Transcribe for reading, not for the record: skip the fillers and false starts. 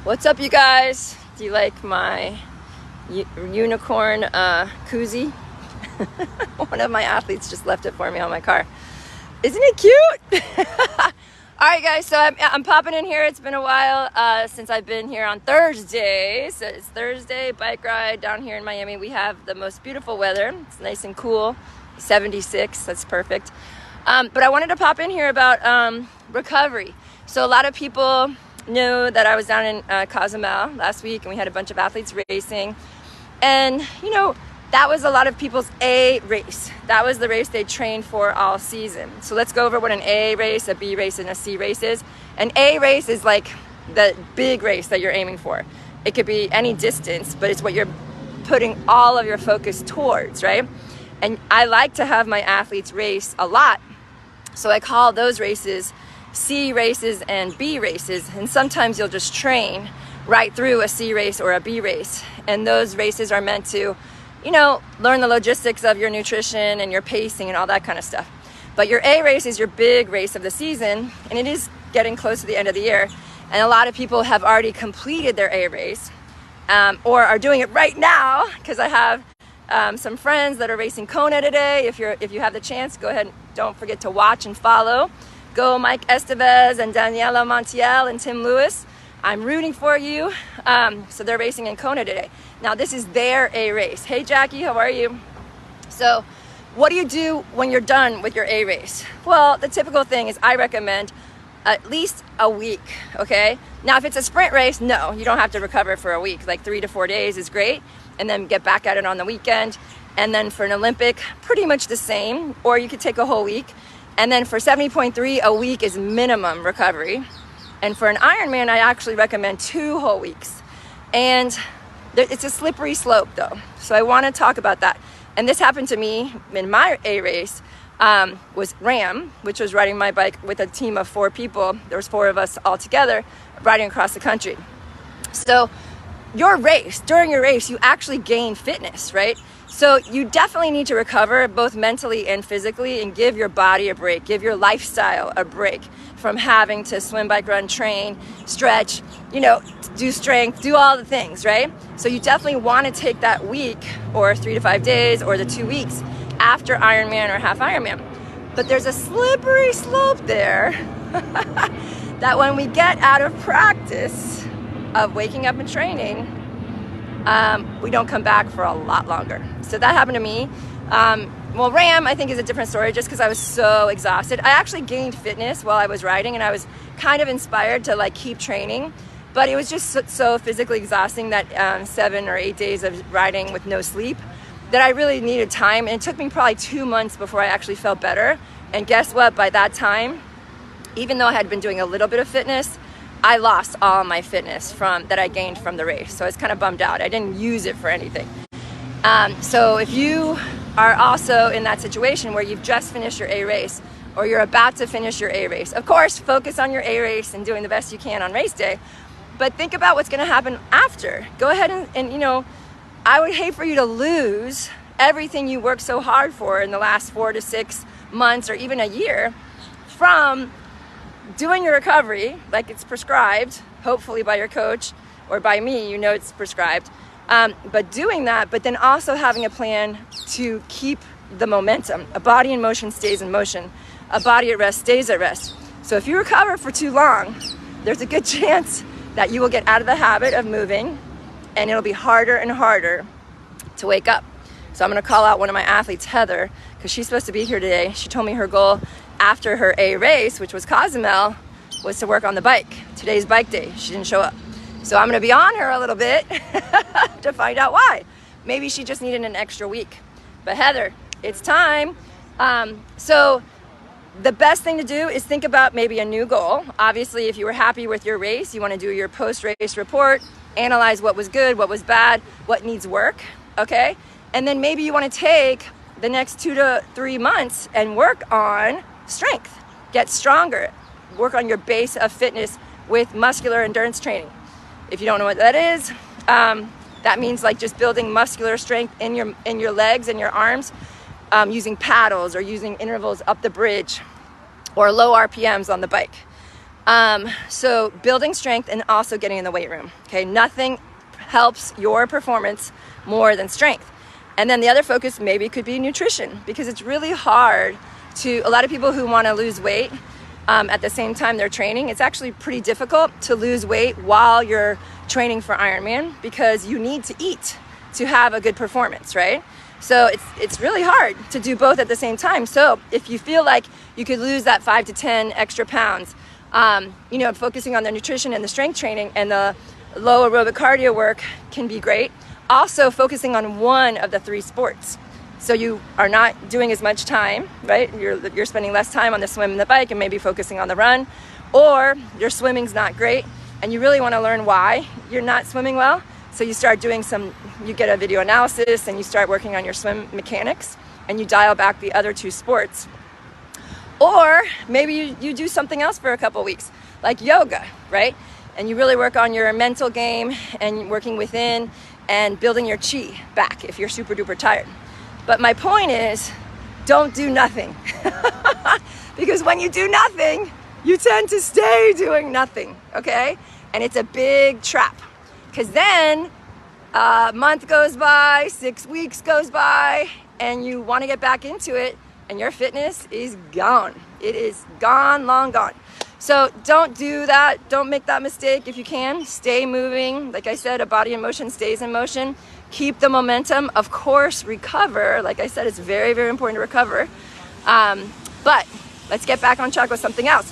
What's up, you guys? Do you like my unicorn koozie? One of my athletes just left it for me on my car. Isn't it cute? All right, guys, so I'm popping in here. It's been a while since I've been here on Thursday. So it's Thursday, bike ride down here in Miami. We have the most beautiful weather. It's nice and cool, 76, that's perfect. But I wanted to pop in here about recovery. So a lot of people knew that I was down in Cozumel last week, and we had a bunch of athletes racing. And, you know, that was a lot of people's A race. That was the race they trained for all season. So let's go over what an A race, a B race, and a C race is. An A race is like the big race that you're aiming for. It could be any distance, but it's what you're putting all of your focus towards, right? And I like to have my athletes race a lot. So I call those races C races and B races. And sometimes you'll just train right through a C race or a B race. And those races are meant to, you know, learn the logistics of your nutrition and your pacing and all that kind of stuff. But your A race is your big race of the season, and it is getting close to the end of the year. And a lot of people have already completed their A race or are doing it right now, because I have some friends that are racing Kona today. If you have the chance, go ahead and don't forget to watch and follow. Go Mike Estevez and Daniela Montiel and Tim Lewis. I'm rooting for you. So they're racing in Kona today. Now this is their A race. Hey Jackie, how are you? So what do you do when you're done with your A race? Well, the typical thing is I recommend at least a week, okay? Now if it's a sprint race, no, you don't have to recover for a week. Like 3 to 4 days is great, and then get back at it on the weekend. And then for an Olympic, pretty much the same, or you could take a whole week. And then for 70.3, a week is minimum recovery. And for an Ironman, I actually recommend 2 whole weeks. And it's a slippery slope though. So I want to talk about that. And this happened to me in my A race, was Ram, which was riding my bike with a team of 4 people. There was 4 of us all together riding across the country. So during your race, you actually gain fitness, right? So you definitely need to recover both mentally and physically, and give your body a break, give your lifestyle a break from having to swim, bike, run, train, stretch, you know, do strength, do all the things, right? So you definitely want to take that week or 3 to 5 days or the 2 weeks after Ironman or half Ironman. But there's a slippery slope there that when we get out of practice of waking up and training, we don't come back for a lot longer. So that happened to me. Well, Ram, I think, is a different story, just because I was so exhausted. I actually gained fitness while I was riding, and I was kind of inspired to like keep training, but it was just so physically exhausting that 7 or 8 days of riding with no sleep that I really needed time. And it took me probably 2 months before I actually felt better. And guess what? By that time, even though I had been doing a little bit of fitness, I lost all my fitness that I gained from the race. So I was kind of bummed out. I didn't use it for anything. So if you are also in that situation where you've just finished your A race, or you're about to finish your A race, of course, focus on your A race and doing the best you can on race day. But think about what's going to happen after. Go ahead and, you know, I would hate for you to lose everything you worked so hard for in the last 4 to 6 months or even a year from doing your recovery like it's prescribed, hopefully by your coach or by me, you know it's prescribed. But doing that, but then also having a plan to keep the momentum. A body in motion stays in motion. A body at rest stays at rest. So if you recover for too long, there's a good chance that you will get out of the habit of moving, and it'll be harder and harder to wake up. So I'm going to call out one of my athletes, Heather, because she's supposed to be here today. She told me her goal after her A race, which was Cozumel, was to work on the bike. Today's bike day. She didn't show up. So I'm going to be on her a little bit to find out why. Maybe she just needed an extra week. But Heather, it's time. So the best thing to do is think about maybe a new goal. Obviously, if you were happy with your race, you want to do your post-race report, analyze what was good, what was bad, what needs work, okay? And then maybe you want to take the next 2 to 3 months and work on strength, get stronger, work on your base of fitness with muscular endurance training. If you don't know what that is, that means like just building muscular strength in your legs and your arms, using paddles or using intervals up the bridge or low RPMs on the bike. So building strength and also getting in the weight room. Okay, nothing helps your performance more than strength. And then the other focus maybe could be nutrition, because it's really hard to, a lot of people who want to lose weight at the same time they're training, it's actually pretty difficult to lose weight while you're training for Ironman, because you need to eat to have a good performance, right? So it's really hard to do both at the same time. So if you feel like you could lose that 5 to 10 extra pounds, focusing on the nutrition and the strength training and the low aerobic cardio work can be great. Also focusing on one of the 3 sports. So you are not doing as much time, right? You're spending less time on the swim and the bike and maybe focusing on the run, or your swimming's not great and you really want to learn why you're not swimming well. So you start doing you get a video analysis and you start working on your swim mechanics and you dial back the other 2 sports. Or maybe you do something else for a couple weeks, like yoga, right? And you really work on your mental game and working within and building your chi back if you're super duper tired. But my point is, don't do nothing. Because when you do nothing, you tend to stay doing nothing, okay? And it's a big trap. Because then a month goes by, 6 weeks goes by, and you want to get back into it, and your fitness is gone. It is gone, long gone. So don't do that. Don't make that mistake if you can. Stay moving. Like I said, a body in motion stays in motion. Keep the momentum. Of course, recover. Like I said, it's very, very important to recover. But let's get back on track with something else.